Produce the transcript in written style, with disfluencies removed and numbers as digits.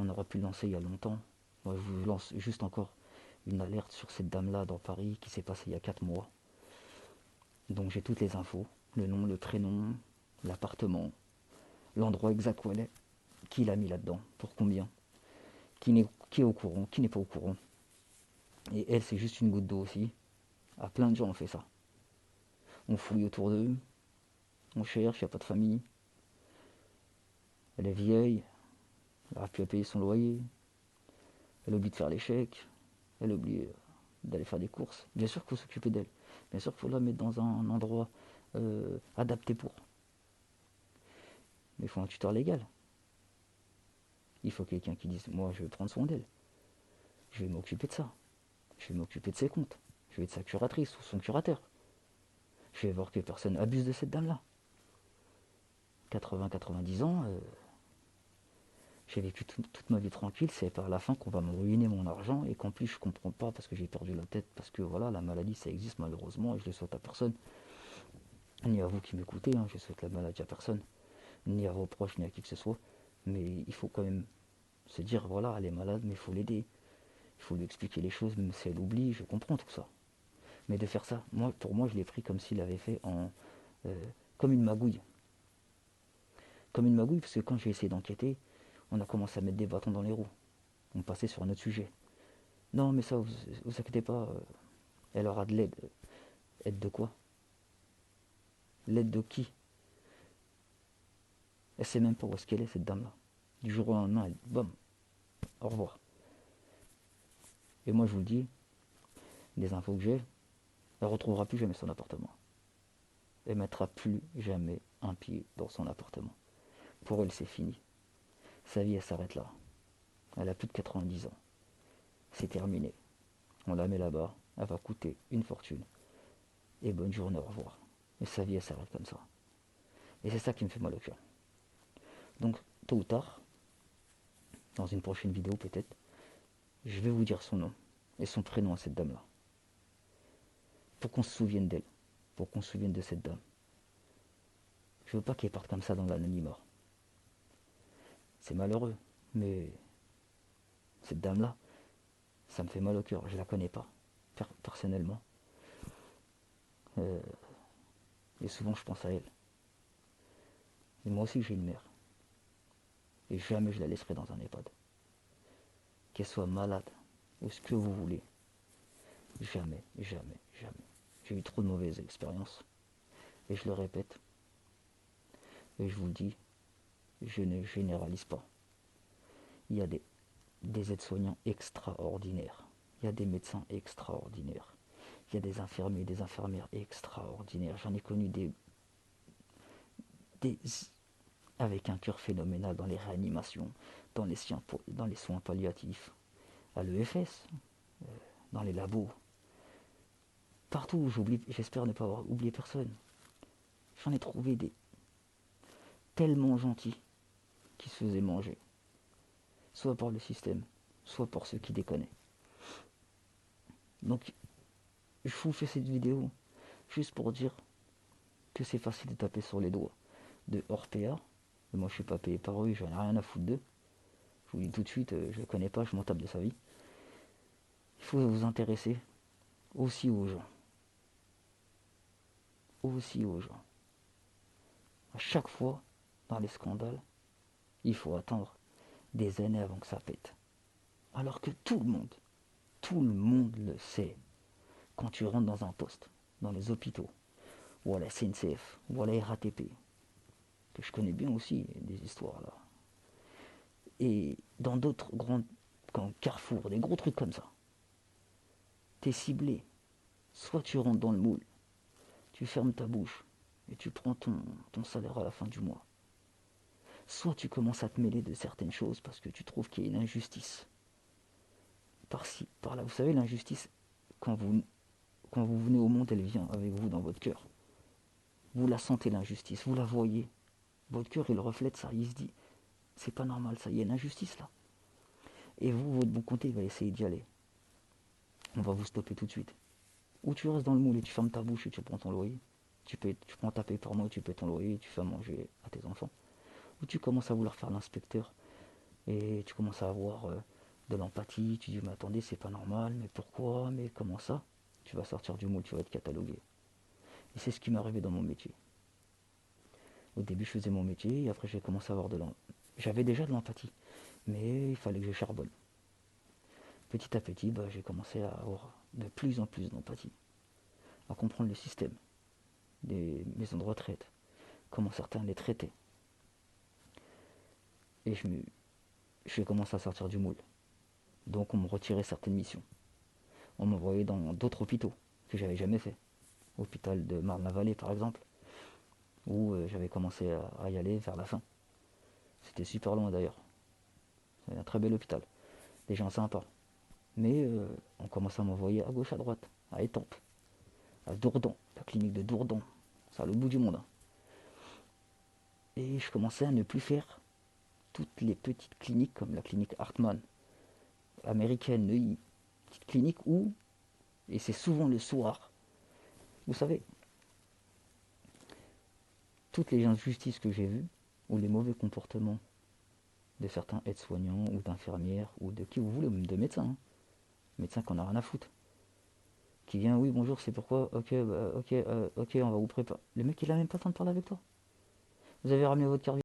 On aurait pu le lancer il y a longtemps. Moi, je vous lance juste encore une alerte sur cette dame-là dans Paris qui s'est passée il y a 4 mois. Donc j'ai toutes les infos, le nom, le prénom, l'appartement, l'endroit exact où elle est, qui l'a mis là-dedans, pour combien, qui est au courant, qui n'est pas au courant. Et elle, c'est juste une goutte d'eau aussi. À plein de gens on fait ça. On fouille autour d'eux, on cherche, il n'y a pas de famille. Elle est vieille, elle n'arrive plus à payer son loyer, elle oublie de faire les chèques, elle oublie d'aller faire des courses. Bien sûr qu'il faut s'occuper d'elle. Bien sûr qu'il faut la mettre dans un endroit adapté pour. Mais il faut un tuteur légal. Il faut quelqu'un qui dise, moi je vais prendre soin d'elle. Je vais m'occuper de ça. Je vais m'occuper de ses comptes. Je vais être sa curatrice ou son curateur. Je vais voir que personne abuse de cette dame-là. 80-90 ans, j'ai vécu toute ma vie tranquille, c'est par la fin qu'on va me ruiner mon argent et qu'en plus je comprends pas parce que j'ai perdu la tête, parce que voilà, la maladie ça existe malheureusement et je le souhaite à personne, ni à vous qui m'écoutez, hein, je souhaite la maladie à personne, ni à vos proches, ni à qui que ce soit, mais il faut quand même se dire voilà, elle est malade, mais il faut l'aider, il faut lui expliquer les choses, même si elle oublie, je comprends tout ça. Mais de faire ça, moi, pour moi, je l'ai pris comme s'il avait fait euh, comme une magouille. Comme une magouille, parce que quand j'ai essayé d'enquêter, on a commencé à mettre des bâtons dans les roues. On passait sur un autre sujet. Non, mais ça, vous inquiétez pas, elle aura de l'aide. Aide de quoi? L'aide de qui? Elle sait même pas où est-ce qu'elle est, cette dame-là. Du jour au lendemain, elle, bam, au revoir. Et moi, je vous le dis, des infos que j'ai, elle retrouvera plus jamais son appartement. Elle mettra plus jamais un pied dans son appartement. Pour elle, c'est fini. Sa vie, elle s'arrête là. Elle a plus de 90 ans. C'est terminé. On la met là-bas, elle va coûter une fortune. Et bonne journée, au revoir. Et sa vie, elle s'arrête comme ça. Et c'est ça qui me fait mal au cœur. Donc, tôt ou tard, dans une prochaine vidéo peut-être, je vais vous dire son nom et son prénom à cette dame-là. Pour qu'on se souvienne d'elle. Pour qu'on se souvienne de cette dame. Je veux pas qu'elle parte comme ça dans l'anonymat. C'est malheureux, mais cette dame-là, ça me fait mal au cœur. Je la connais pas, personnellement. Euh, et souvent, je pense à elle. Et moi aussi, j'ai une mère. Et jamais je la laisserai dans un EHPAD. Qu'elle soit malade, ou ce que vous voulez. Jamais, jamais, jamais. J'ai eu trop de mauvaises expériences. Et je le répète. Et je vous le dis, je ne généralise pas. Il y a des aides-soignants extraordinaires. Il y a des médecins extraordinaires. Il y a des infirmiers, des infirmières extraordinaires. J'en ai connu des avec un cœur phénoménal dans les réanimations, dans les soins palliatifs, à l'EFS, dans les labos. Partout où j'oublie, j'espère ne pas avoir oublié personne. J'en ai trouvé des tellement gentils qui se faisaient manger. Soit par le système, soit par ceux qui déconnaient. Donc, je vous fais cette vidéo juste pour dire que c'est facile de taper sur les doigts de Orpea. Moi, je suis pas payé par eux, j'en ai rien à foutre d'eux. Je vous dis tout de suite, je le connais pas, je m'en tape de sa vie. Il faut vous intéresser aussi aux gens. Aussi aux gens. À chaque fois, dans les scandales, il faut attendre des années avant que ça pète. Alors que tout le monde le sait. Quand tu rentres dans un poste, dans les hôpitaux, ou à la SNCF, ou à la RATP, que je connais bien aussi, des histoires là, et dans d'autres grands carrefours, des gros trucs comme ça, t'es ciblé. Soit tu rentres dans le moule, tu fermes ta bouche, et tu prends ton salaire à la fin du mois. Soit tu commences à te mêler de certaines choses parce que tu trouves qu'il y a une injustice. Par-ci, par-là. Vous savez, l'injustice, quand vous venez au monde, elle vient avec vous dans votre cœur. Vous la sentez, l'injustice, vous la voyez. Votre cœur, il reflète ça, il se dit, c'est pas normal ça, il y a une injustice là. Et vous, votre bon côté, il va essayer d'y aller. On va vous stopper tout de suite. Ou tu restes dans le moule et tu fermes ta bouche et tu prends ton loyer. Tu prends ta paye par mois, tu paies ton loyer et tu fais à manger à tes enfants. Ou tu commences à vouloir faire l'inspecteur Et tu commences à avoir de l'empathie, tu dis mais attendez, c'est pas normal, mais pourquoi, mais comment ça? Tu vas sortir du moule, tu vas être catalogué. Et c'est ce qui m'est arrivé dans mon métier. Au début, je faisais mon métier, et après, j'ai commencé à avoir de l'empathie. J'avais déjà de l'empathie, mais il fallait que je charbonne. Petit à petit, bah, j'ai commencé à avoir de plus en plus d'empathie, à comprendre le système des maisons de retraite, comment certains les traitaient. Et j'ai commencé à sortir du moule. Donc, on me retirait certaines missions. On m'envoyait dans d'autres hôpitaux que j'avais jamais fait. Hôpital de Marne-la-Vallée, par exemple, où j'avais commencé à y aller vers la fin. C'était super loin d'ailleurs. C'est un très bel hôpital. Des gens sympas. Mais on commençait à m'envoyer à gauche, à droite, à Étampes, à Dourdan, la clinique de Dourdan. C'est à l'autre bout du monde, hein. Et je commençais à ne plus faire toutes les petites cliniques comme la clinique Hartmann, américaine, Neuilly. Petite clinique où, et c'est souvent le soir, vous savez, toutes les injustices que j'ai vues, ou les mauvais comportements de certains aides-soignants, ou d'infirmières, ou de qui vous voulez, ou même de médecins, hein. Médecin qu'on a rien à foutre. Qui vient, oui, bonjour, c'est pourquoi, ok, bah, ok, ok, on va vous préparer. Le mec, il a même pas le temps de parler avec toi. Vous avez ramené votre carte